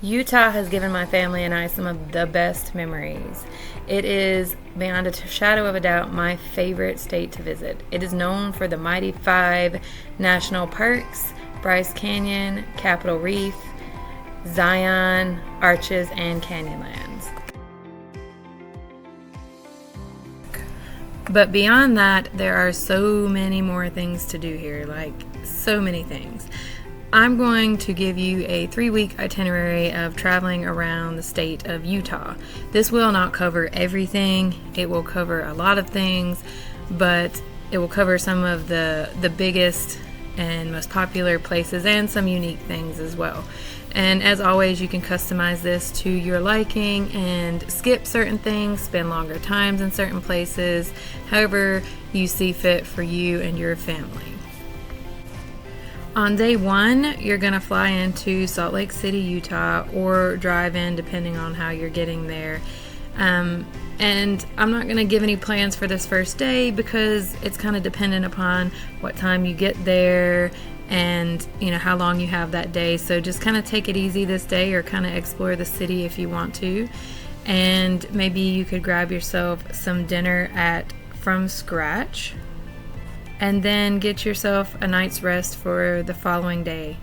Utah has given my family and I some of the best memories. It is, beyond a shadow of a doubt, my favorite state to visit. It is known for the mighty 5 national parks: Bryce Canyon, Capitol Reef, Zion, Arches, and Canyonlands. But beyond that, there are so many more things to do here, like so many things. I'm going to give you a 3-week itinerary of traveling around the state of Utah. This will not cover everything. It will cover a lot of things, but it will cover some of the biggest and most popular places and some unique things as well. And as always, you can customize this to your liking and skip certain things, spend longer times in certain places, however you see fit for you and your family. On day 1, you're going to fly into Salt Lake City, Utah, or drive in depending on how you're getting there. And I'm not going to give any plans for this first day because it's kind of dependent upon what time you get there and how long you have that day. So just kind of take it easy this day, or kind of explore the city if you want to. And maybe you could grab yourself some dinner at From Scratch, and then get yourself a night's rest for the following day.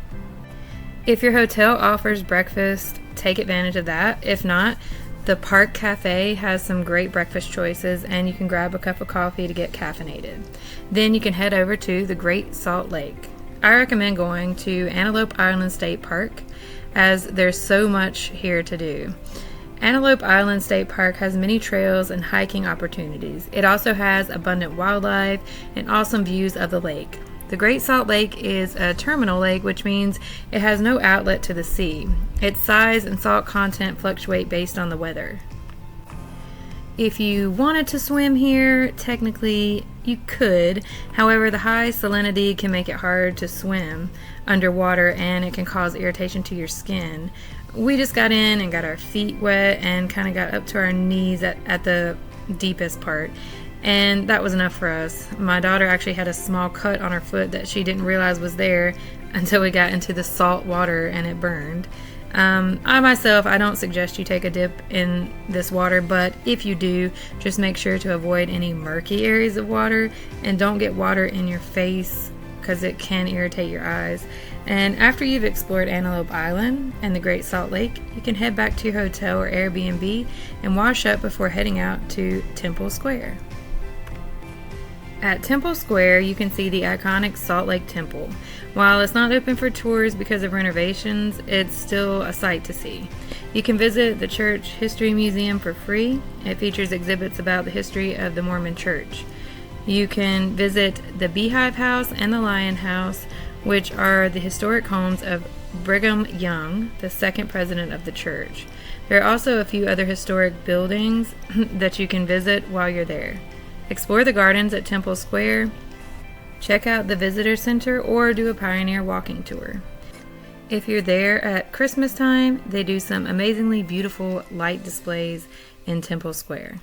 If your hotel offers breakfast, take advantage of that. If not, the Park Cafe has some great breakfast choices, and you can grab a cup of coffee to get caffeinated. Then you can head over to the Great Salt Lake. I recommend going to Antelope Island State Park, as there's so much here to do. Antelope Island State Park has many trails and hiking opportunities. It also has abundant wildlife and awesome views of the lake. The Great Salt Lake is a terminal lake, which means it has no outlet to the sea. Its size and salt content fluctuate based on the weather. If you wanted to swim here, technically you could. However, the high salinity can make it hard to swim underwater, and it can cause irritation to your skin. We just got in and got our feet wet and kind of got up to our knees at the deepest part, and that was enough for us. My daughter actually had a small cut on her foot that she didn't realize was there until we got into the salt water and it burned. I myself, I don't suggest you take a dip in this water, but if you do, just make sure to avoid any murky areas of water and don't get water in your face because it can irritate your eyes. And after you've explored Antelope Island and the Great Salt Lake, you can head back to your hotel or Airbnb and wash up before heading out to Temple Square. At Temple Square, you can see the iconic Salt Lake Temple. While it's not open for tours because of renovations, it's still a sight to see. You can visit the Church History Museum for free. It features exhibits about the history of the Mormon Church. You can visit the Beehive House and the Lion House, which are the historic homes of Brigham Young, the second president of the church. There are also a few other historic buildings that you can visit while you're there. Explore the gardens at Temple Square, check out the visitor center, or do a pioneer walking tour. If you're there at Christmas time, they do some amazingly beautiful light displays in Temple Square.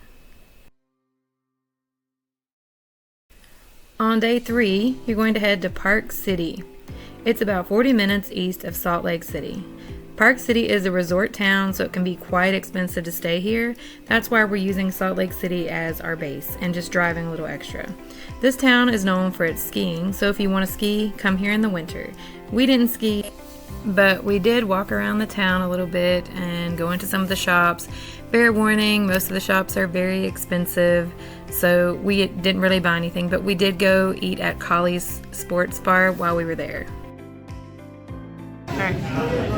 On day 3, you're going to head to Park City. It's about 40 minutes east of Salt Lake City. Park City is a resort town, so it can be quite expensive to stay here. That's why we're using Salt Lake City as our base and just driving a little extra. This town is known for its skiing, so if you want to ski, come here in the winter. We didn't ski, but we did walk around the town a little bit and go into some of the shops. Fair warning, most of the shops are very expensive, so we didn't really buy anything, but we did go eat at Colley's Sports Bar while we were there. Alright.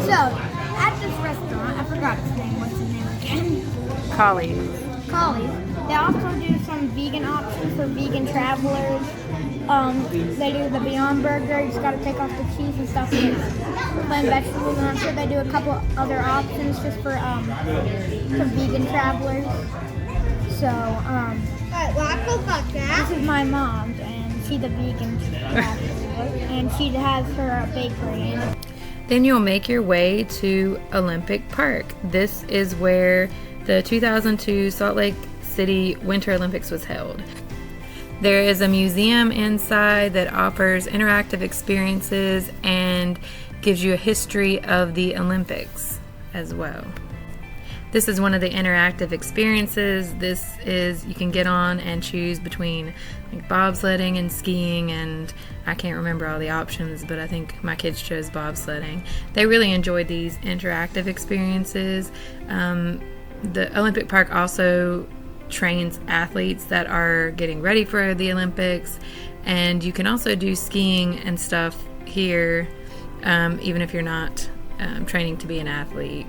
So, at this restaurant, I forgot its name. What's the name again? Colley's. They also do some vegan options for vegan travelers. They do the Beyond Burger. You just gotta take off the cheese and stuff with plain vegetables. And I'm sure they do a couple other options just for vegan travelers. So, this is my mom's, and she's a vegan traveler, and she has her bakery. Then you'll make your way to Olympic Park. This is where the 2002 Salt Lake City Winter Olympics was held. There is a museum inside that offers interactive experiences and gives you a history of the Olympics. as well. This is one of the interactive experiences. You can get on and choose between like bobsledding and skiing, and I can't remember all the options, but I think my kids chose bobsledding. They really enjoyed these interactive experiences. The Olympic Park also trains athletes that are getting ready for the Olympics, and you can also do skiing and stuff here, even if you're not training to be an athlete.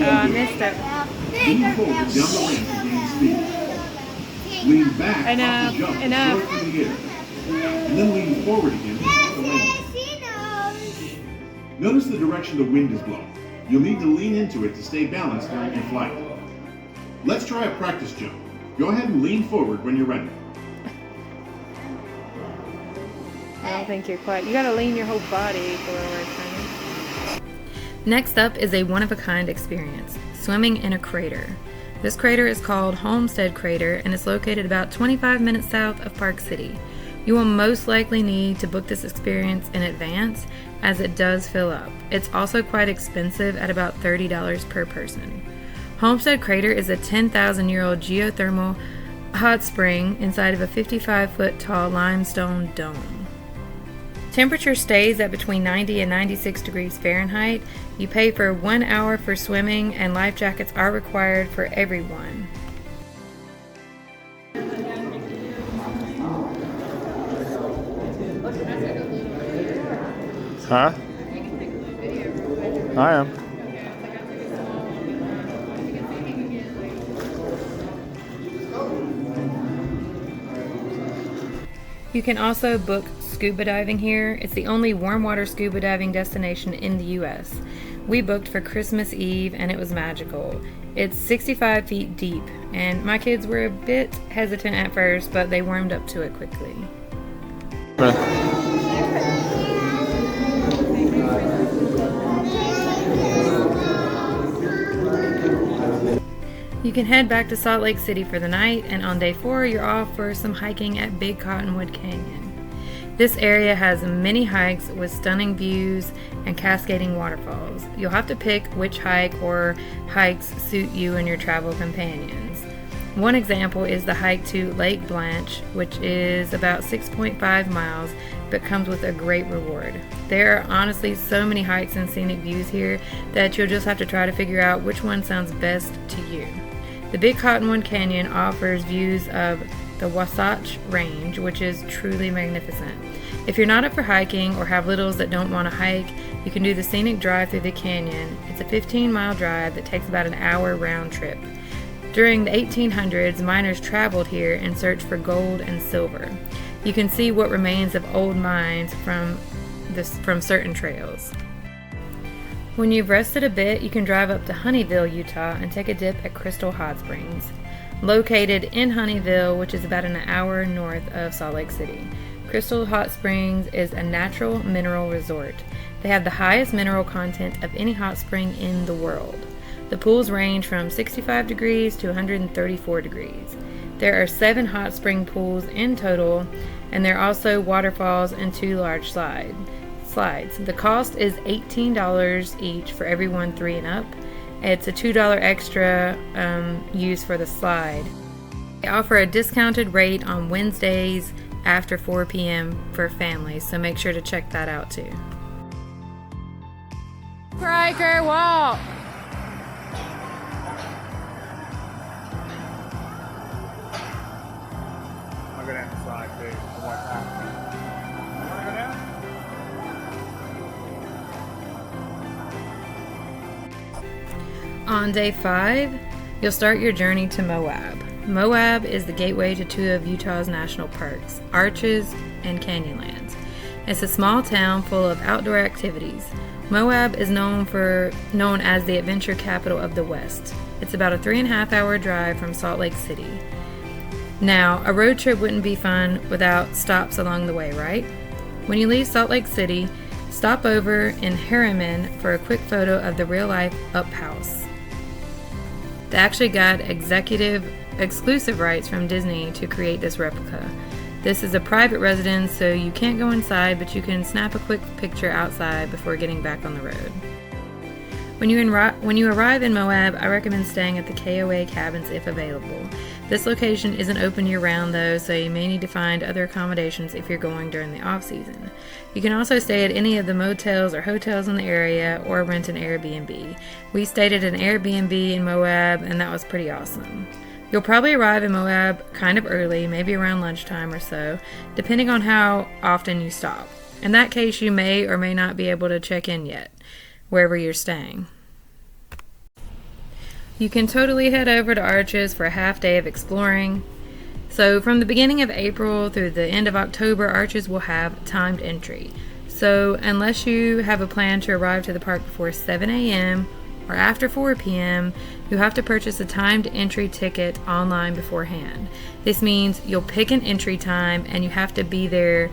I missed it. Lean forward down the ramp to gain speed. Lean back off the jump Enough. to through the air. And then lean forward again to land. Notice the direction the wind is blowing. You'll need to lean into it to stay balanced during your flight. Let's try a practice jump. Go ahead and lean forward when you're ready. I don't think you're quite. You gotta lean your whole body forward, honey. Next up is a one-of-a-kind experience, swimming in a crater. This crater is called Homestead Crater and is located about 25 minutes south of Park City. You will most likely need to book this experience in advance as it does fill up. It's also quite expensive at about $30 per person. Homestead Crater is a 10,000-year-old geothermal hot spring inside of a 55-foot tall limestone dome. Temperature stays at between 90 and 96 degrees Fahrenheit. You pay for 1 hour for swimming, and life jackets are required for everyone. Huh? I am. You can also book scuba diving here. It's the only warm water scuba diving destination in the US. We booked for Christmas Eve and it was magical. It's 65 feet deep, and my kids were a bit hesitant at first, but they warmed up to it quickly. You can head back to Salt Lake City for the night, and on day 4 you're off for some hiking at Big Cottonwood Canyon. This area has many hikes with stunning views and cascading waterfalls. You'll have to pick which hike or hikes suit you and your travel companions. One example is the hike to Lake Blanche, which is about 6.5 miles, but comes with a great reward. There are honestly so many hikes and scenic views here that you'll just have to try to figure out which one sounds best to you. The Big Cottonwood Canyon offers views of the Wasatch Range, which is truly magnificent. If you're not up for hiking or have littles that don't want to hike, you can do the scenic drive through the canyon. It's a 15-mile drive that takes about an hour round trip. During the 1800s, miners traveled here in search for gold and silver. You can see what remains of old mines from certain trails. When you've rested a bit, you can drive up to Honeyville, Utah, and take a dip at Crystal Hot Springs, located in Honeyville, which is about an hour north of Salt Lake City. Crystal Hot Springs is a natural mineral resort. They have the highest mineral content of any hot spring in the world. The pools range from 65 degrees to 134 degrees. There are 7 hot spring pools in total, and there are also waterfalls and 2 large slides. The cost is $18 each for everyone 3 and up. It's a $2 extra used for the slide. They offer a discounted rate on Wednesdays after 4 p.m. for families, so make sure to check that out too. Riker, walk! I'll go down the slide too. One time. You wanna go down? On day 5, you'll start your journey to Moab. Moab is the gateway to 2 of Utah's national parks, Arches and Canyonlands. It's a small town full of outdoor activities. Moab is known as the adventure capital of the West. It's about a 3.5-hour drive from Salt Lake City. Now, a road trip wouldn't be fun without stops along the way, right? When you leave Salt Lake City, Stop over in Harriman for a quick photo of the real-life Up House. They actually got exclusive rights from Disney to create this replica. This is a private residence, so you can't go inside, but you can snap a quick picture outside before getting back on the road. When you arrive in Moab, I recommend staying at the KOA cabins if available. This location isn't open year-round though, so you may need to find other accommodations if you're going during the off-season. You can also stay at any of the motels or hotels in the area or rent an Airbnb. We stayed at an Airbnb in Moab, and that was pretty awesome. You'll probably arrive in Moab kind of early, maybe around lunchtime or so, depending on how often you stop. In that case, you may or may not be able to check in yet, wherever you're staying. You can totally head over to Arches for a half day of exploring. So from the beginning of April through the end of October, Arches will have timed entry. So unless you have a plan to arrive to the park before 7 a.m. or after 4 p.m., you have to purchase a timed entry ticket online beforehand. This means you'll pick an entry time and you have to be there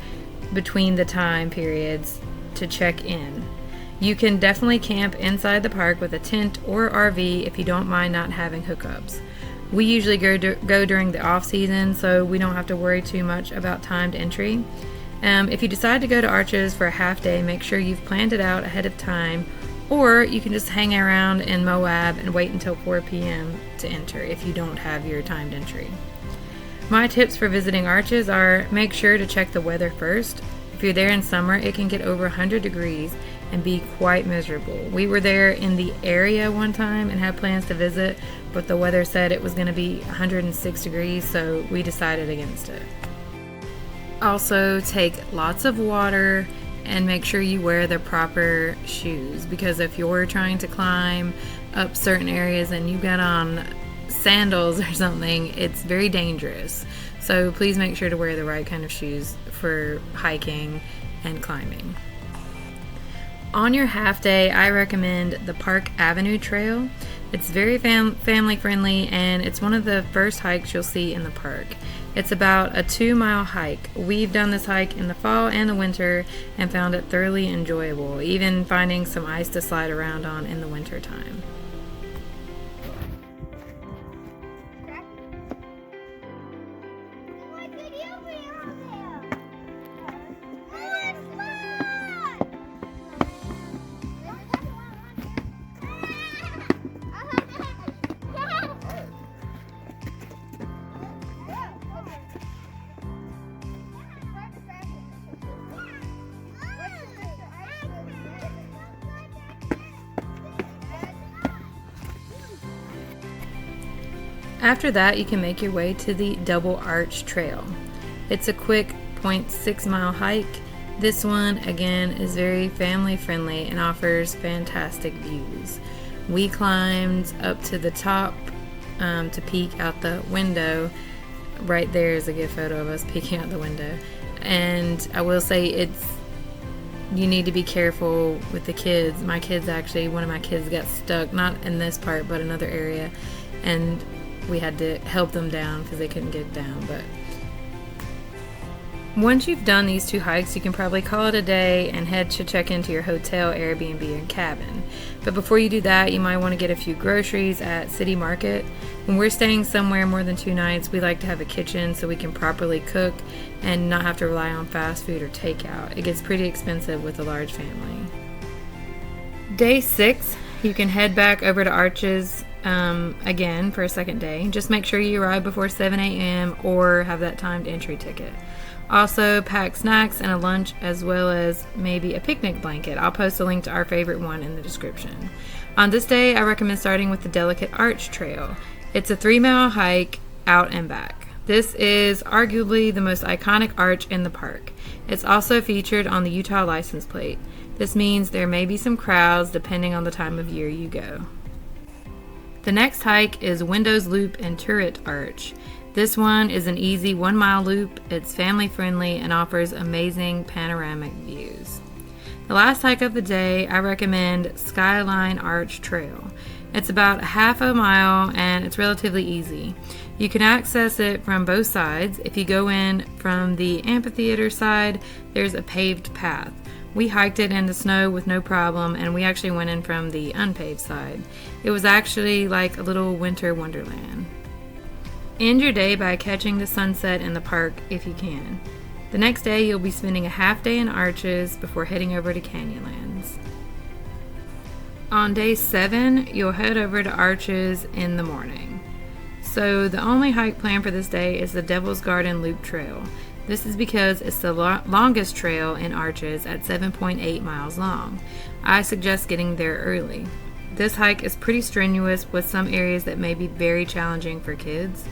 between the time periods to check in. You can definitely camp inside the park with a tent or RV if you don't mind not having hookups. We usually go during the off season, so we don't have to worry too much about timed entry. If you decide to go to Arches for a half day, make sure you've planned it out ahead of time, or you can just hang around in Moab and wait until 4 p.m. to enter if you don't have your timed entry. My tips for visiting Arches are: make sure to check the weather first. If you're there in summer, it can get over 100 degrees and be quite miserable. We were there in the area one time and had plans to visit, but the weather said it was going to be 106 degrees, so we decided against it. Also, take lots of water and make sure you wear the proper shoes, because if you're trying to climb up certain areas and you got on sandals or something, it's very dangerous. So please make sure to wear the right kind of shoes for hiking and climbing. On your half day, I recommend the Park Avenue Trail. It's very family friendly, and it's one of the first hikes you'll see in the park. It's about a 2-mile hike. We've done this hike in the fall and the winter and found it thoroughly enjoyable, even finding some ice to slide around on in the winter time. After that, you can make your way to the Double Arch Trail. It's a quick 0.6 mile hike. This one, again, is very family friendly and offers fantastic views. We climbed up to the top to peek out the window. Right there is a good photo of us peeking out the window. And I will say you need to be careful with the kids. One of my kids got stuck, not in this part, but another area. And we had to help them down because they couldn't get down. But once you've done these 2 hikes, you can probably call it a day and head to check into your hotel, Airbnb, and cabin. But before you do that, you might want to get a few groceries at City Market. When we're staying somewhere more than 2 nights, we like to have a kitchen so we can properly cook and not have to rely on fast food or takeout. It gets pretty expensive with a large family. Day 6, you can head back over to Arches again for a second day. Just make sure you arrive before 7 a.m. or have that timed entry ticket. Also, pack snacks and a lunch, as well as maybe a picnic blanket. I'll post a link to our favorite one in the description. On this day, I recommend starting with the Delicate Arch Trail. It's a 3-mile hike out and back. This is arguably the most iconic arch in the park. It's also featured on the Utah license plate. This means there may be some crowds depending on the time of year you go. The next hike is Windows Loop and Turret Arch. This one is an easy 1-mile loop. It's family friendly and offers amazing panoramic views. The last hike of the day, I recommend Skyline Arch Trail. It's about a half a mile and it's relatively easy. You can access it from both sides. If you go in from the amphitheater side, there's a paved path. We hiked it in the snow with no problem, and we actually went in from the unpaved side. It was actually like a little winter wonderland. End your day by catching the sunset in the park if you can. The next day you'll be spending a half day in Arches before heading over to Canyonlands. On day 7, you'll head over to Arches in the morning. So the only hike planned for this day is the Devil's Garden Loop Trail. This is because it's the longest trail in Arches at 7.8 miles long. I suggest getting there early. This hike is pretty strenuous with some areas that may be very challenging for kids.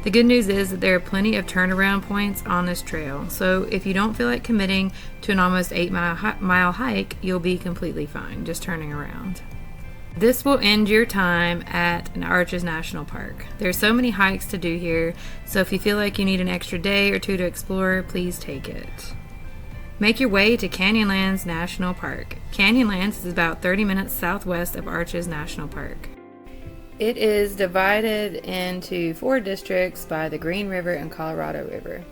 The good news is that there are plenty of turnaround points on this trail, so if you don't feel like committing to an almost 8-mile hike, you'll be completely fine just turning around. This will end your time at an Arches National Park. There are so many hikes to do here, so if you feel like you need an extra day or two to explore, please take it. Make your way to Canyonlands National Park. Canyonlands is about 30 minutes southwest of Arches National Park. It is divided into 4 districts by the Green River and Colorado River.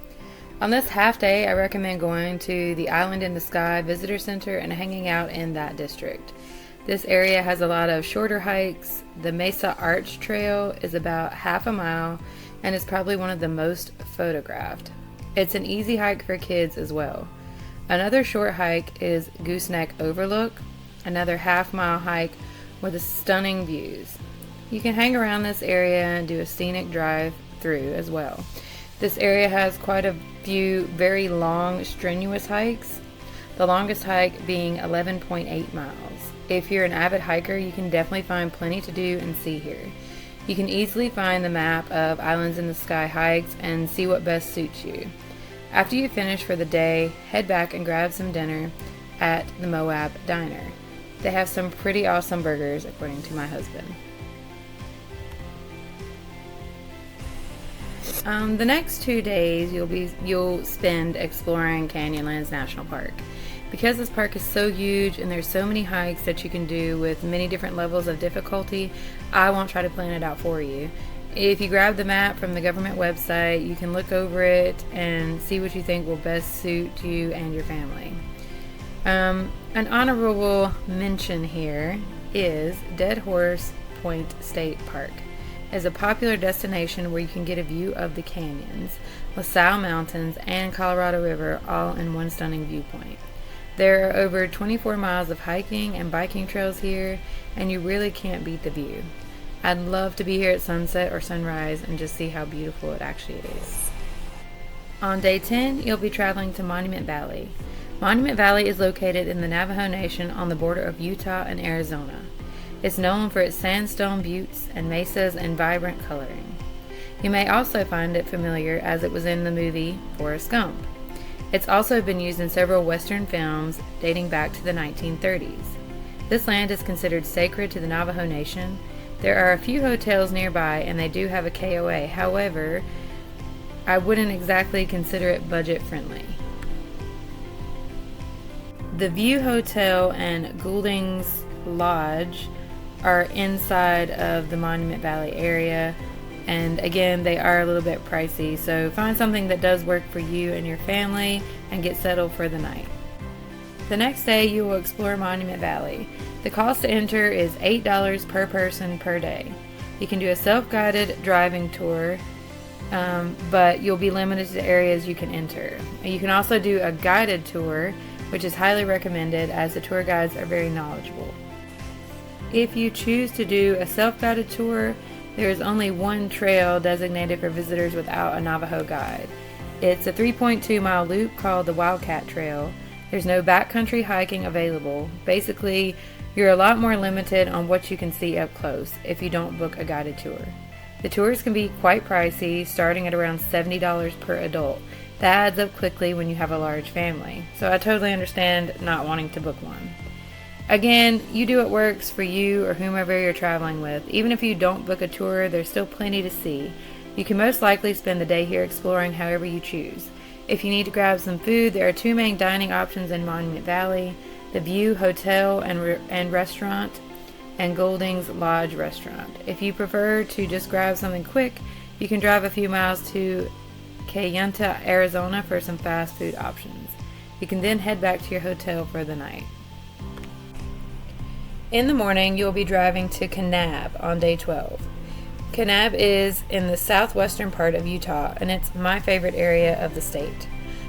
On this half day, I recommend going to the Island in the Sky Visitor Center and hanging out in that district. This area has a lot of shorter hikes. The Mesa Arch Trail is about half a mile and is probably one of the most photographed. It's an easy hike for kids as well. Another short hike is Gooseneck Overlook, another half-mile hike with stunning views. You can hang around this area and do a scenic drive through as well. This area has quite a few very long, strenuous hikes, the longest hike being 11.8 miles. If you're an avid hiker, you can definitely find plenty to do and see here. You can easily find the map of Islands in the Sky hikes and see what best suits you. After you finish for the day, head back and grab some dinner at the Moab Diner. They have some pretty awesome burgers, according to my husband. The next 2 days you'll spend exploring Canyonlands National Park. Because this park is so huge and there's so many hikes that you can do with many different levels of difficulty, I won't try to plan it out for you. If you grab the map from the government website, you can look over it and see what you think will best suit you and your family. An honorable mention here is Dead Horse Point State Park. Is a popular destination where you can get a view of the canyons, LaSalle Mountains, and Colorado River all in one stunning viewpoint. There are over 24 miles of hiking and biking trails here, and you really can't beat the view. I'd love to be here at sunset or sunrise and just see how beautiful it actually is. On day 10, you'll be traveling to Monument Valley. Monument Valley is located in the Navajo Nation on the border of Utah and Arizona. It's known for its sandstone buttes and mesas and vibrant coloring. You may also find it familiar as it was in the movie Forrest Gump. It's also been used in several Western films dating back to the 1930s. This land is considered sacred to the Navajo Nation. There are a few hotels nearby and they do have a KOA. However, I wouldn't exactly consider it budget friendly. The View Hotel and Goulding's Lodge are inside of the Monument Valley area, and again, they are a little bit pricey, so find something that does work for you and your family and get settled for the night. The next day you will explore Monument Valley. The cost to enter is $8 per person per day. You can do a self-guided driving tour, but you'll be limited to the areas you can enter. You can also do a guided tour, which is highly recommended as the tour guides are very knowledgeable. If you choose to do a self-guided tour, there is only one trail designated for visitors without a Navajo guide. It's a 3.2-mile loop called the Wildcat Trail. There's no backcountry hiking available. Basically, you're a lot more limited on what you can see up close if you don't book a guided tour. The tours can be quite pricey, starting at around $70 per adult. That adds up quickly when you have a large family, so I totally understand not wanting to book one. Again, you do what works for you or whomever you're traveling with. Even if you don't book a tour, there's still plenty to see. You can most likely spend the day here exploring however you choose. If you need to grab some food, there are 2 main dining options in Monument Valley: the View Hotel and Restaurant and Goulding's Lodge Restaurant. If you prefer to just grab something quick, you can drive a few miles to Kayenta, Arizona for some fast food options. You can then head back to your hotel for the night. In the morning, you'll be driving to Kanab on day 12. Kanab is in the southwestern part of Utah, and it's my favorite area of the state.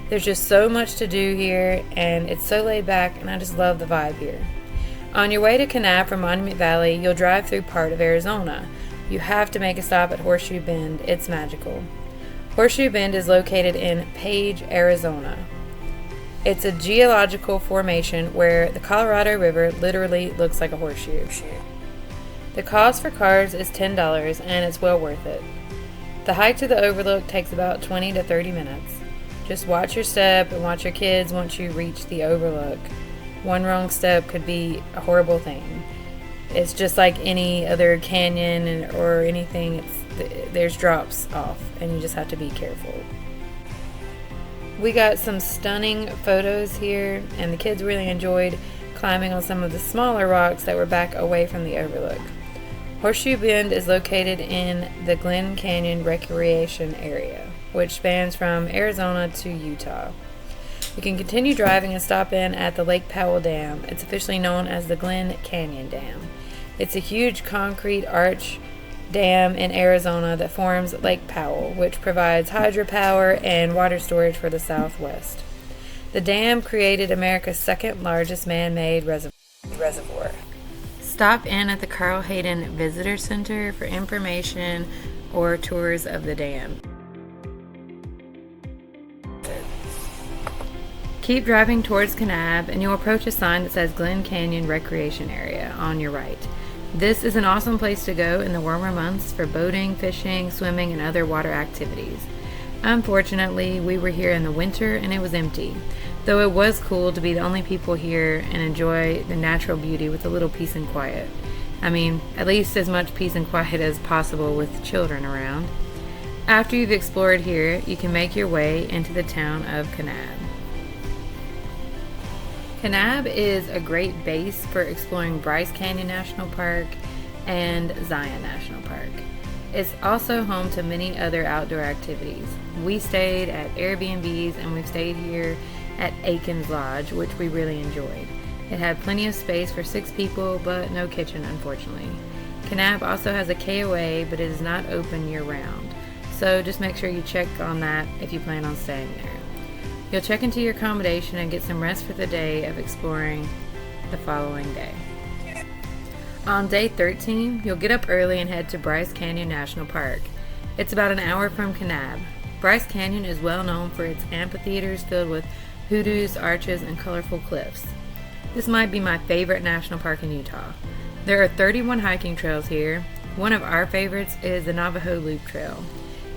There's just so much to do here, and it's so laid back, and I just love the vibe here. On your way to Kanab from Monument Valley, you'll drive through part of Arizona. You have to make a stop at Horseshoe Bend. It's magical. Horseshoe Bend is located in Page, Arizona. It's a geological formation where the Colorado River literally looks like a horseshoe. The cost for cars is $10, and it's well worth it. The hike to the overlook takes about 20 to 30 minutes. Just watch your step and watch your kids once you reach the overlook. One wrong step could be a horrible thing. It's just like any other canyon or anything. There's drops off, and you just have to be careful. We got some stunning photos here, and the kids really enjoyed climbing on some of the smaller rocks that were back away from the overlook. Horseshoe Bend is located in the Glen Canyon Recreation Area, which spans from Arizona to Utah. You can continue driving and stop in at the Lake Powell Dam. It's officially known as the Glen Canyon Dam. It's a huge concrete arch dam in Arizona that forms Lake Powell, which provides hydropower and water storage for the Southwest. The dam created America's second largest man-made reservoir. Stop in at the Carl Hayden Visitor Center for information or tours of the dam. Keep driving towards Kanab and you'll approach a sign that says Glen Canyon Recreation Area on your right. This is an awesome place to go in the warmer months for boating, fishing, swimming, and other water activities. Unfortunately, we were here in the winter and it was empty, though it was cool to be the only people here and enjoy the natural beauty with a little peace and quiet. I mean, at least as much peace and quiet as possible with children around. After you've explored here, you can make your way into the town of Kanab. Kanab is a great base for exploring Bryce Canyon National Park and Zion National Park. It's also home to many other outdoor activities. We stayed at Airbnbs and we've stayed here at Aiken's Lodge, which we really enjoyed. It had plenty of space for 6 people, but no kitchen, unfortunately. Kanab also has a KOA, but it is not open year-round, so just make sure you check on that if you plan on staying there. You'll check into your accommodation and get some rest for the day of exploring the following day. On day 13, you'll get up early and head to Bryce Canyon National Park. It's about an hour from Kanab. Bryce Canyon is well known for its amphitheaters filled with hoodoos, arches, and colorful cliffs. This might be my favorite national park in Utah. There are 31 hiking trails here. One of our favorites is the Navajo Loop Trail.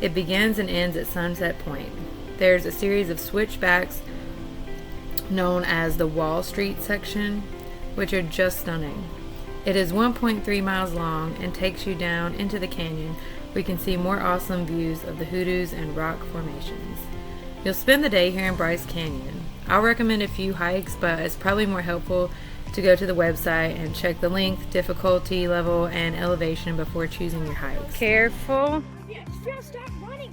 It begins and ends at Sunset Point. There's a series of switchbacks known as the Wall Street section, which are just stunning. It is 1.3 miles long and takes you down into the canyon where you can see more awesome views of the hoodoos and rock formations. You'll spend the day here in Bryce Canyon. I'll recommend a few hikes, but it's probably more helpful to go to the website and check the length, difficulty level, and elevation before choosing your hikes. Careful. Yeah, stop running.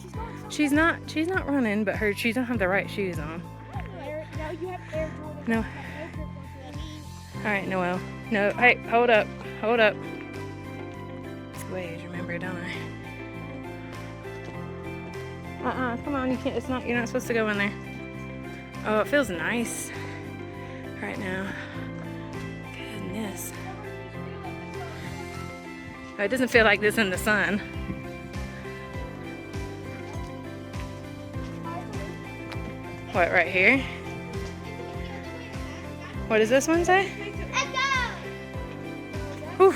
She's not running, but she don't have the right shoes on. No, you have Air Jordan. No. Alright, Noelle. No, hey, hold up. It's ways, remember, don't I? Come on, you can't, you're not supposed to go in there. Oh, it feels nice right now. Goodness. Oh, it doesn't feel like this in the sun. What, right here? What does this one say? Whew.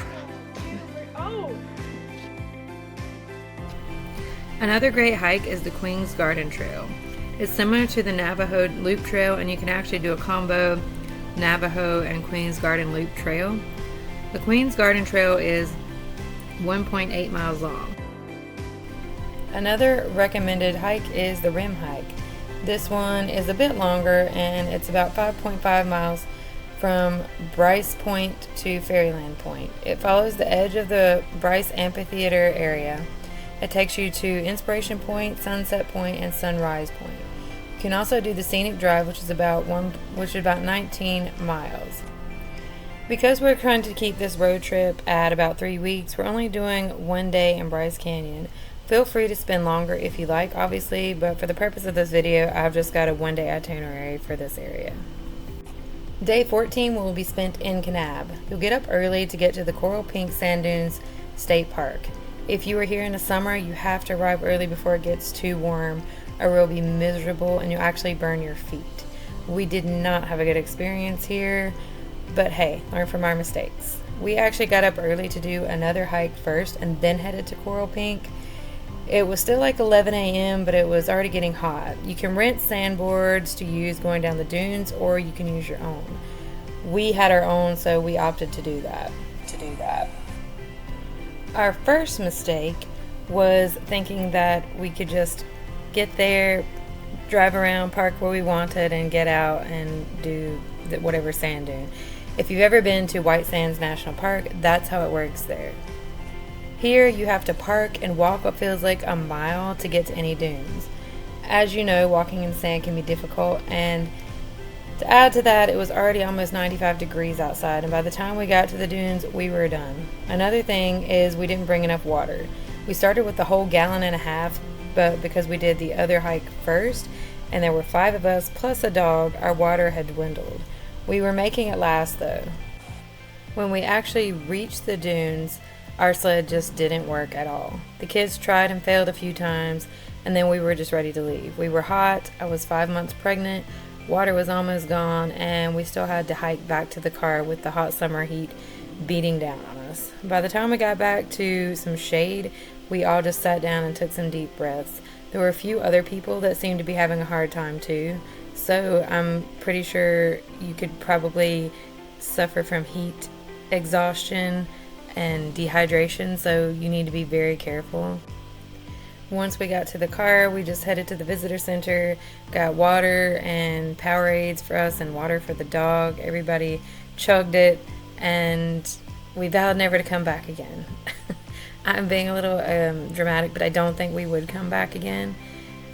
Oh. Another great hike is the Queen's Garden Trail. It's similar to the Navajo Loop Trail, and you can actually do a combo Navajo and Queen's Garden Loop Trail. The Queen's Garden Trail is 1.8 miles long. Another recommended hike is the Rim Hike. This one is a bit longer and it's about 5.5 miles from Bryce Point to Fairyland Point. It follows the edge of the Bryce Amphitheater area. It takes you to Inspiration Point, Sunset Point, and Sunrise Point. can also do the scenic drive, which is about 19 miles. Because we're trying to keep this road trip at about 3 weeks, we're only doing 1 day in Bryce Canyon. Feel free to spend longer if you like, obviously, but for the purpose of this video, I've just got a 1-day itinerary for this area. Day 14 will be spent in Kanab. You'll get up early to get to the Coral Pink Sand Dunes State Park. If you are here in the summer, you have to arrive early before it gets too warm, or it'll be miserable and you'll actually burn your feet. We did not have a good experience here, but hey, learn from our mistakes. We actually got up early to do another hike first and then headed to Coral Pink. It was still like 11 a.m., but it was already getting hot. You can rent sandboards to use going down the dunes, or you can use your own. We had our own, so we opted to do that. Our first mistake was thinking that we could just get there, drive around, park where we wanted, and get out and do whatever sand dune. If you've ever been to White Sands National Park, that's how it works there. Here, you have to park and walk what feels like a mile to get to any dunes. As you know, walking in sand can be difficult, and to add to that, it was already almost 95 degrees outside, and by the time we got to the dunes, we were done. Another thing is we didn't bring enough water. We started with the whole 1.5 gallons, but because we did the other hike first, and there were 5 of us plus a dog, our water had dwindled. We were making it last though. When we actually reached the dunes, our sled just didn't work at all. The kids tried and failed a few times, and then we were just ready to leave. We were hot, I was 5 months pregnant, water was almost gone, and we still had to hike back to the car with the hot summer heat beating down on us. By the time we got back to some shade, we all just sat down and took some deep breaths. There were a few other people that seemed to be having a hard time too, so I'm pretty sure you could probably suffer from heat exhaustion and dehydration, so you need to be very careful. Once we got to the car, we just headed to the visitor center, got water and Powerades for us and water for the dog. Everybody chugged it, and we vowed never to come back again. I'm being a little dramatic, but I don't think we would come back again.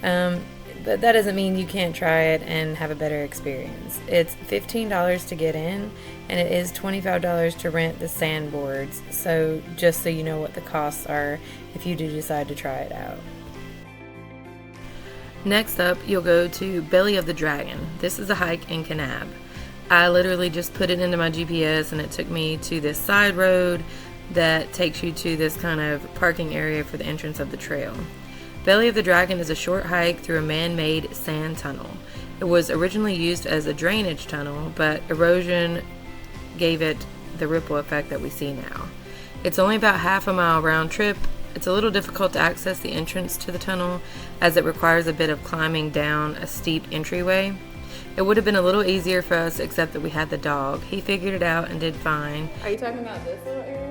But that doesn't mean you can't try it and have a better experience. It's $15 to get in, and it is $25 to rent the sandboards, so just so you know what the costs are if you do decide to try it out. Next up, you'll go to Belly of the Dragon. This is a hike in Kanab. I literally just put it into my GPS and it took me to this side road that takes you to this kind of parking area for the entrance of the trail. Belly of the Dragon is a short hike through a man-made sand tunnel. It was originally used as a drainage tunnel, but erosion gave it the ripple effect that we see now. It's only about half a mile round trip. It's a little difficult to access the entrance to the tunnel as it requires a bit of climbing down a steep entryway. It would have been a little easier for us except that we had the dog. He figured it out and did fine. Are you talking about this little area?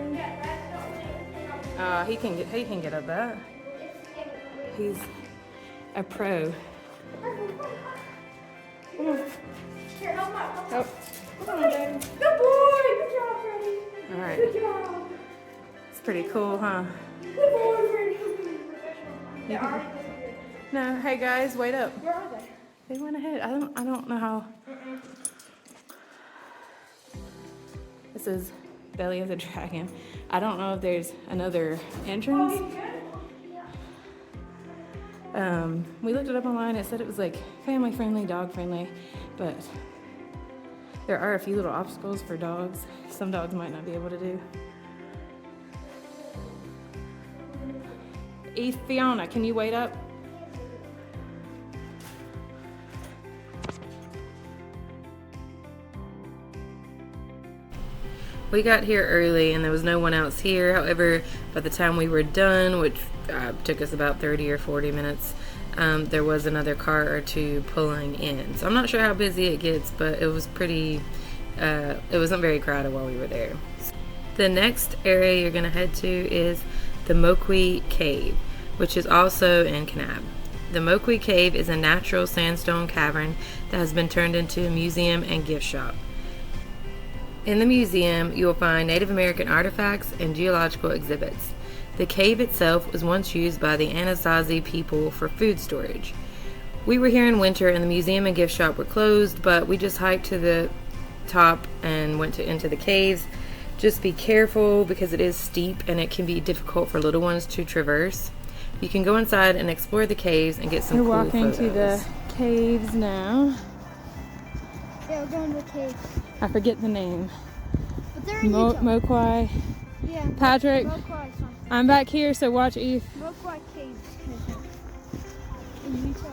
He can get up that. He's a pro. Here, help out. Oh. Come on, baby. Good boy. Good job, Freddie. All right. Good job. It's pretty cool, huh? Good boy, Freddie. No, hey guys, wait up. Where are they? They went ahead. I don't know how. This is Belly of the Dragon. I don't know if there's another entrance. We looked it up online. It said it was like family friendly, dog friendly, but there are a few little obstacles for dogs. Some dogs might not be able to do. Fiona, can you wait up? We got here early and there was no one else here. However, by the time we were done, which took us about 30 or 40 minutes, there was another car or two pulling in. So I'm not sure how busy it gets, but it was pretty, it wasn't very crowded while we were there. The next area you're gonna head to is the Moqui Cave, which is also in Kanab. The Moqui Cave is a natural sandstone cavern that has been turned into a museum and gift shop. In the museum, you will find Native American artifacts and geological exhibits. The cave itself was once used by the Anasazi people for food storage. We were here in winter and the museum and gift shop were closed, but we just hiked to the top and went into the caves. Just be careful because it is steep and it can be difficult for little ones to traverse. You can go inside and explore the caves and get some cool photos. We're walking to the caves now. Yeah, we're going to the caves. I forget the name. But they're in Utah. Moquai. Yeah. Patrick, Moquai something. I'm back here, so watch Eve. Moquai Caves. In Utah.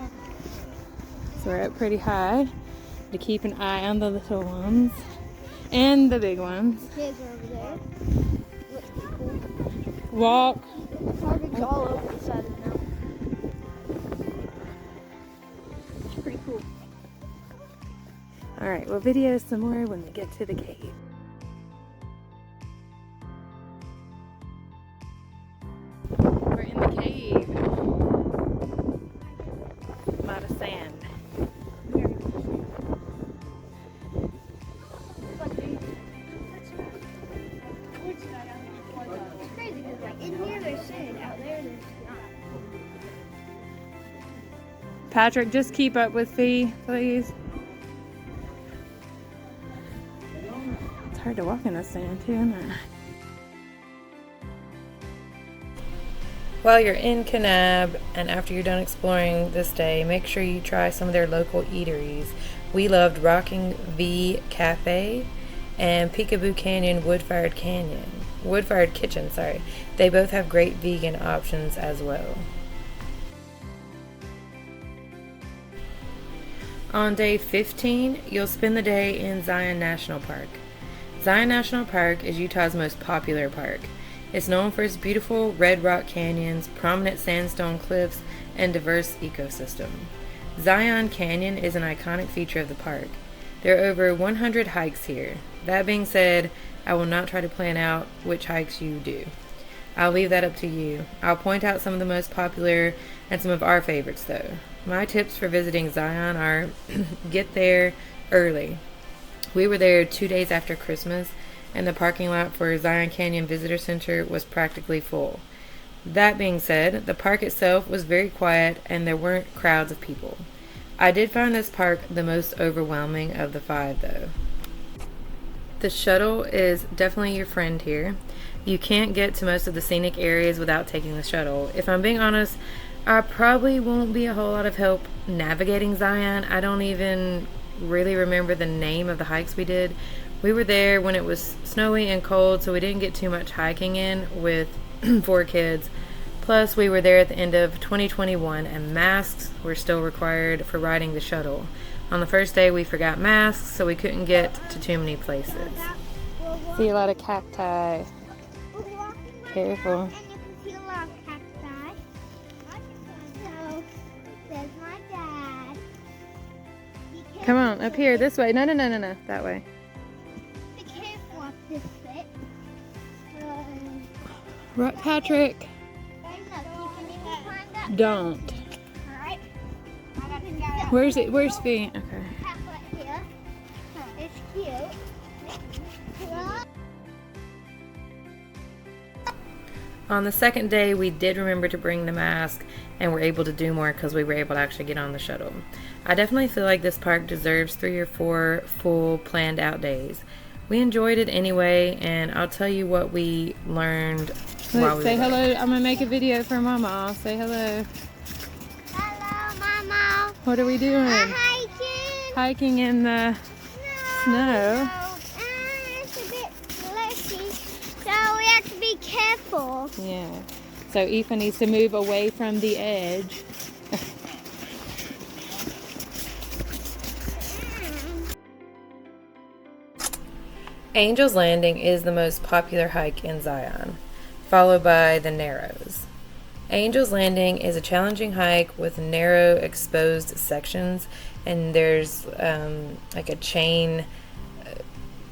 So we're up pretty high to keep an eye on the little ones and the big ones. The kids are over there. Looks pretty cool. Walk. Target's all over the side of the mountain. It's pretty cool. Alright, we'll video some more when we get to the cave. We're in the cave. A lot of sand. It's crazy because like in here there's sand, out there there's not. Patrick, just keep up with Fee, please. It's hard to walk in the sand too, isn't it? While you're in Kanab and after you're done exploring this day, make sure you try some of their local eateries. We loved Rocking V Cafe and Peekaboo Canyon Wood-Fired Kitchen, sorry. They both have great vegan options as well. On day 15, you'll spend the day in Zion National Park. Zion National Park is Utah's most popular park. It's known for its beautiful red rock canyons, prominent sandstone cliffs, and diverse ecosystem. Zion Canyon is an iconic feature of the park. There are over 100 hikes here. That being said, I will not try to plan out which hikes you do. I'll leave that up to you. I'll point out some of the most popular and some of our favorites though. My tips for visiting Zion are get there early. We were there 2 days after Christmas, and the parking lot for Zion Canyon Visitor Center was practically full. That being said, the park itself was very quiet and there weren't crowds of people. I did find this park the most overwhelming of the 5 though. The shuttle is definitely your friend here. You can't get to most of the scenic areas without taking the shuttle. If I'm being honest, I probably won't be a whole lot of help navigating Zion. I don't even really remember the name of the hikes we did. We were there when it was snowy and cold, so we didn't get too much hiking in with 4 kids. Plus, we were there at the end of 2021 and masks were still required for riding the shuttle. On the first day, we forgot masks, so we couldn't get to too many places. See a lot of cacti. Careful. And you can see a lot of cacti. So, there's my dad. Come on, up here, this way. No, that way. Be careful up this bit. Right, Patrick. Don't. Alright. Where's Fee? Okay. Here. It's cute. On the second day, we did remember to bring the mask and were able to do more because we were able to actually get on the shuttle. I definitely feel like this park deserves 3 or 4 full planned out days. We enjoyed it anyway, and I'll tell you what we learned while we Say were there. hello. I'm going to make a video for Mama. Say hello. Hello, Mama. What are we doing? Hiking. Hiking in the snow. It's a bit slushy, so we have to be careful. Yeah. So Aoife needs to move away from the edge. Angel's Landing is the most popular hike in Zion, followed by the Narrows. Angel's Landing is a challenging hike with narrow exposed sections, and there's like a chain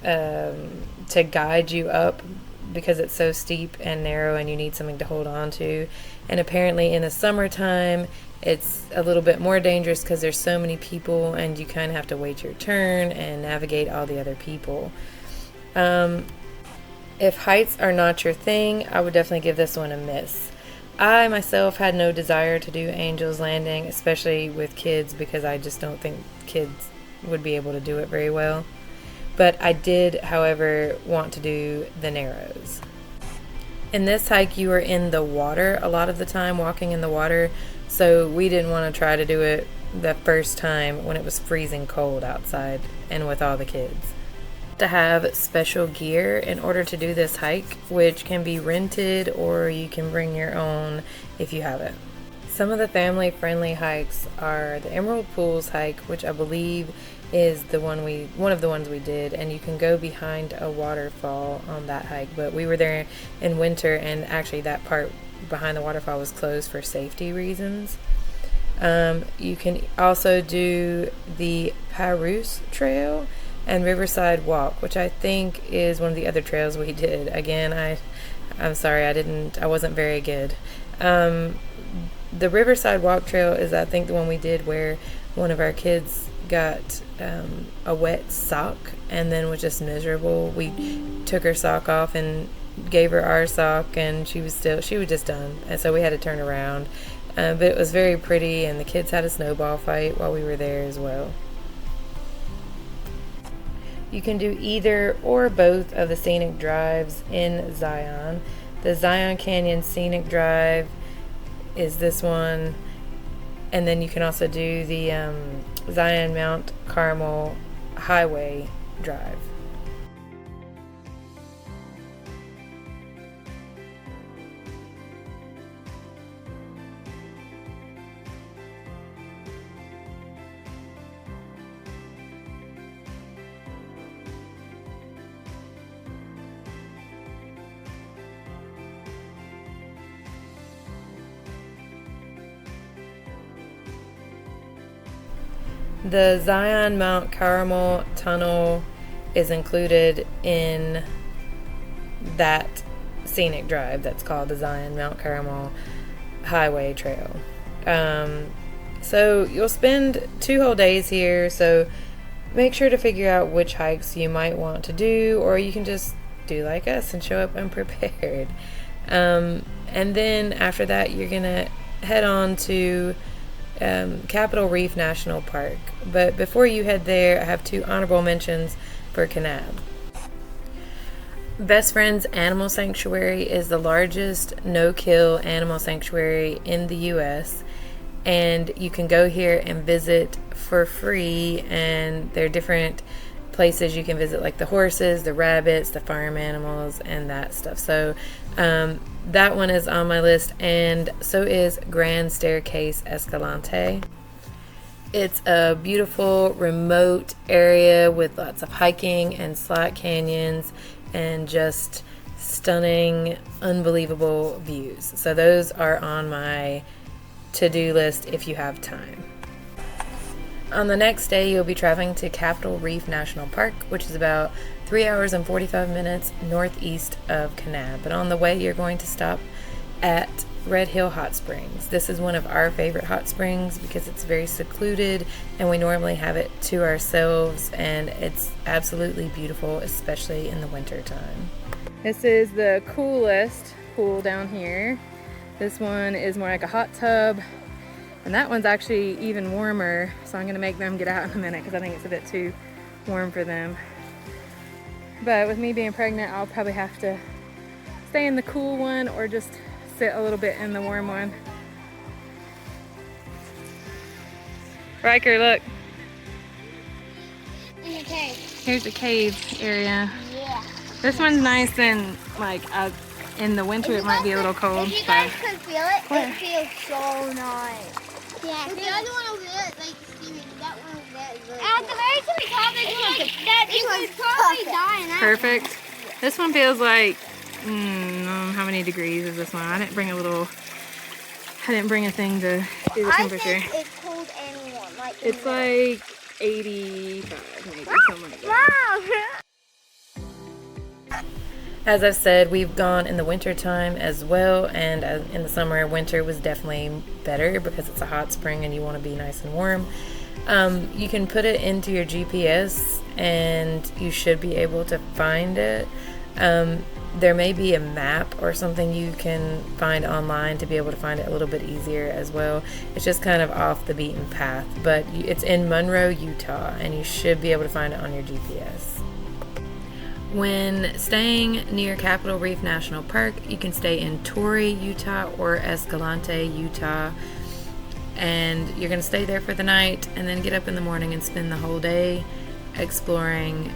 to guide you up because it's so steep and narrow and you need something to hold on to. And apparently in the summertime it's a little bit more dangerous because there's so many people and you kind of have to wait your turn and navigate all the other people. If heights are not your thing, I would definitely give this one a miss. I myself had no desire to do Angel's Landing, especially with kids, because I just don't think kids would be able to do it very well. But I did, however, want to do the Narrows. In this hike, you are in the water a lot of the time, walking in the water, so we didn't want to try to do it the first time when it was freezing cold outside and with all the kids. To have special gear in order to do this hike, which can be rented or you can bring your own if you have it. Some of the family-friendly hikes are the Emerald Pools hike, which I believe is one of the ones we did, and you can go behind a waterfall on that hike. But we were there in winter, and actually that part behind the waterfall was closed for safety reasons. You can also do the Parousse Trail and Riverside Walk, which I think is one of the other trails we did. Again, I'm sorry, I wasn't very good. The Riverside Walk Trail is, I think, the one we did where one of our kids got a wet sock and then was just miserable. We took her sock off and gave her our sock, and she was just done, and so we had to turn around. But it was very pretty, and the kids had a snowball fight while we were there as well. You can do either or both of the scenic drives in Zion. The Zion Canyon Scenic Drive is this one, and then you can also do the Zion Mount Carmel Highway Drive. The Zion Mount Carmel Tunnel is included in that scenic drive that's called the Zion Mount Carmel Highway Trail. So you'll spend 2 whole days here, so make sure to figure out which hikes you might want to do, or you can just do like us and show up unprepared. And then after that, you're gonna head on to Capitol Reef National Park. But before you head there, I have 2 honorable mentions for Kanab. Best Friends Animal Sanctuary is the largest no-kill animal sanctuary in the U.S., and you can go here and visit for free, and there are different places you can visit, like the horses, the rabbits, the farm animals, and that stuff. So that one is on my list, and so is Grand Staircase Escalante. It's a beautiful remote area with lots of hiking and slack canyons and just stunning, unbelievable views. So those are on my to-do list if you have time. On the next day, you'll be traveling to Capitol Reef National Park, which is about 3 hours and 45 minutes northeast of Kanab. But on the way, you're going to stop at Red Hill Hot Springs. This is one of our favorite hot springs because it's very secluded, and we normally have it to ourselves, and it's absolutely beautiful, especially in the winter time. This is the coolest pool down here. This one is more like a hot tub, and that one's actually even warmer, so I'm gonna make them get out in a minute because I think it's a bit too warm for them. But with me being pregnant, I'll probably have to stay in the cool one or just sit a little bit in the warm one. Riker, look. In the cave. Here's the cave area. Yeah. This one's nice, and like in the winter it might be a little cold. If you but guys could feel it, it feels so nice. Yeah. The other one over there, like Steven, that one over there is really cool. At the very top, there's one that it would probably die in that. perfect. This one feels like how many degrees is this one? I didn't bring a thing to do the temperature. I think it's cold anyone. Like It's like 85 maybe, something like that. Wow. As I've said, we've gone in the winter time as well, and in the summer, winter was definitely better because it's a hot spring and you want to be nice and warm. You can put it into your GPS and you should be able to find it. There may be a map or something you can find online to be able to find it a little bit easier as well. It's just kind of off the beaten path, but it's in Monroe, Utah, and you should be able to find it on your GPS. When staying near Capitol Reef National Park, you can stay in Torrey, Utah, or Escalante, Utah, and you're going to stay there for the night and then get up in the morning and spend the whole day exploring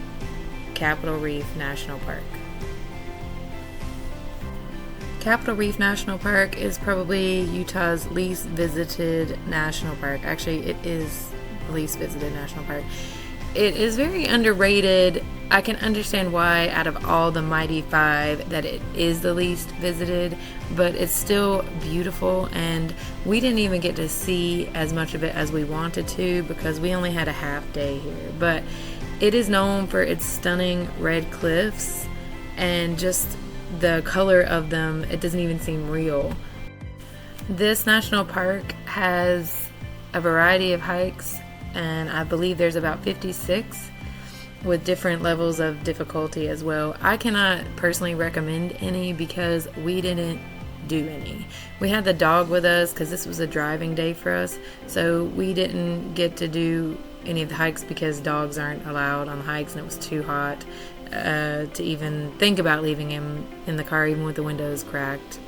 Capitol Reef National Park. Capitol Reef National Park is probably Utah's least visited national park. Actually, it is the least visited national park. It is very underrated. I can understand why out of all the mighty five that it is the least visited, but it's still beautiful, and we didn't even get to see as much of it as we wanted to because we only had a half day here. But it is known for its stunning red cliffs and just the color of them. It doesn't even seem real. This national park has a variety of hikes, and I believe there's about 56 with different levels of difficulty as well. I cannot personally recommend any because we didn't do any. We had the dog with us because this was a driving day for us, so we didn't get to do any of the hikes because dogs aren't allowed on the hikes, and it was too hot to even think about leaving him in the car even with the windows cracked.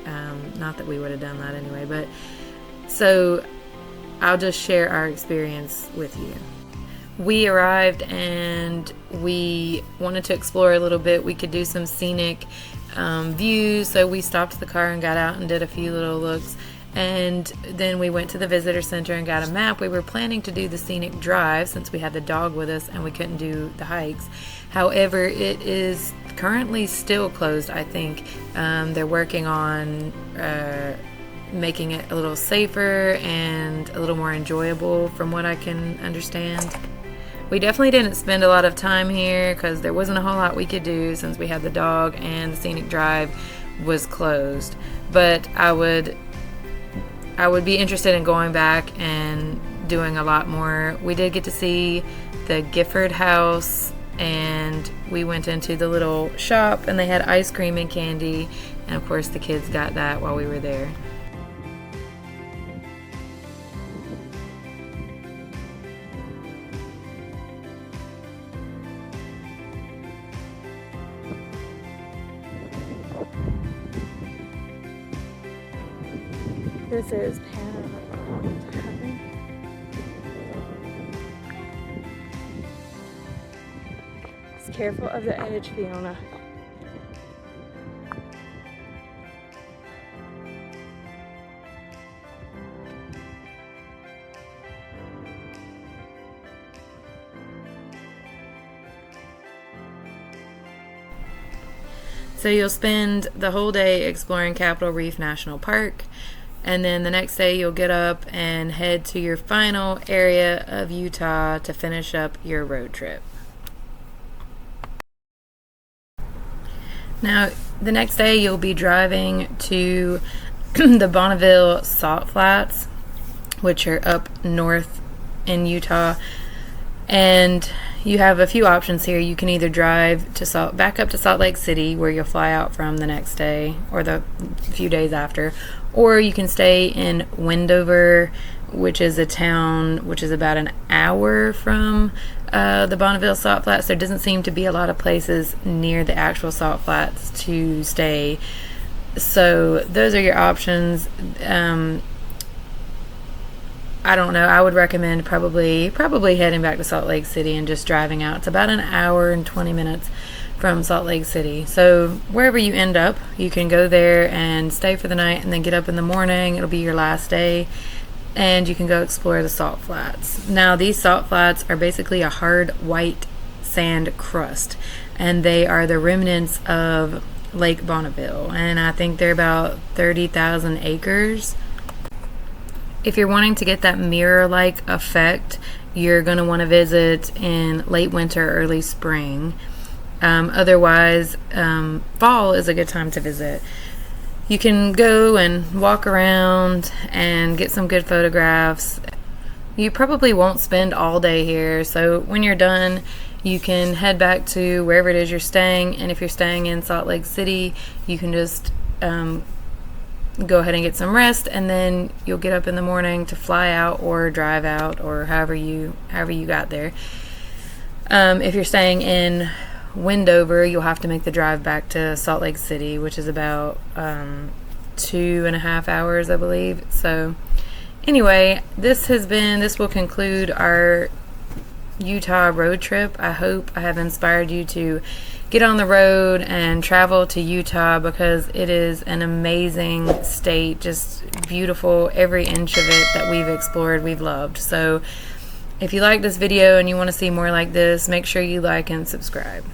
Not that we would have done that anyway, but so I'll just share our experience with you. We arrived and we wanted to explore a little bit. We could do some scenic views, so we stopped the car and got out and did a few little looks, and then we went to the visitor center and got a map. We were planning to do the scenic drive since we had the dog with us and we couldn't do the hikes. However, it is currently still closed, I think. They're working on making it a little safer and a little more enjoyable from what I can understand. We definitely didn't spend a lot of time here because there wasn't a whole lot we could do since we had the dog and the scenic drive was closed. But I would be interested in going back and doing a lot more. We did get to see the Gifford House, and we went into the little shop and they had ice cream and candy, and of course the kids got that while we were there. This is Kanab. Just careful of the edge, Fiona. So you'll spend the whole day exploring Capitol Reef National Park, and then the next day you'll get up and head to your final area of Utah to finish up your road trip. Now, the next day you'll be driving to the Bonneville Salt Flats, which are up north in Utah. And you have a few options here. You can either drive to back up to Salt Lake City, where you'll fly out from the next day or the few days after, or you can stay in Wendover, which is a town which is about an hour from the Bonneville Salt Flats. There doesn't seem to be a lot of places near the actual Salt Flats to stay. So those are your options. I don't know. I would recommend probably heading back to Salt Lake City and just driving out. It's about an hour and 20 minutes from Salt Lake City. So wherever you end up, you can go there and stay for the night and then get up in the morning. It'll be your last day, and you can go explore the salt flats. Now, these salt flats are basically a hard white sand crust, and they are the remnants of Lake Bonneville, and I think they're about 30,000 acres. If you're wanting to get that mirror-like effect, you're going to want to visit in late winter, early spring. Otherwise, fall is a good time to visit. You can go and walk around and get some good photographs. You probably won't spend all day here, so when you're done, you can head back to wherever it is you're staying. And if you're staying in Salt Lake City, you can just go ahead and get some rest, and then you'll get up in the morning to fly out or drive out, or however you got there. If you're staying in Wendover, you'll have to make the drive back to Salt Lake City, which is about 2.5 hours, I believe. So anyway, this will conclude our Utah road trip. I hope I have inspired you to get on the road and travel to Utah, because it is an amazing state, just beautiful. Every inch of it that we've explored, we've loved. So if you like this video and you want to see more like this, make sure you like and subscribe.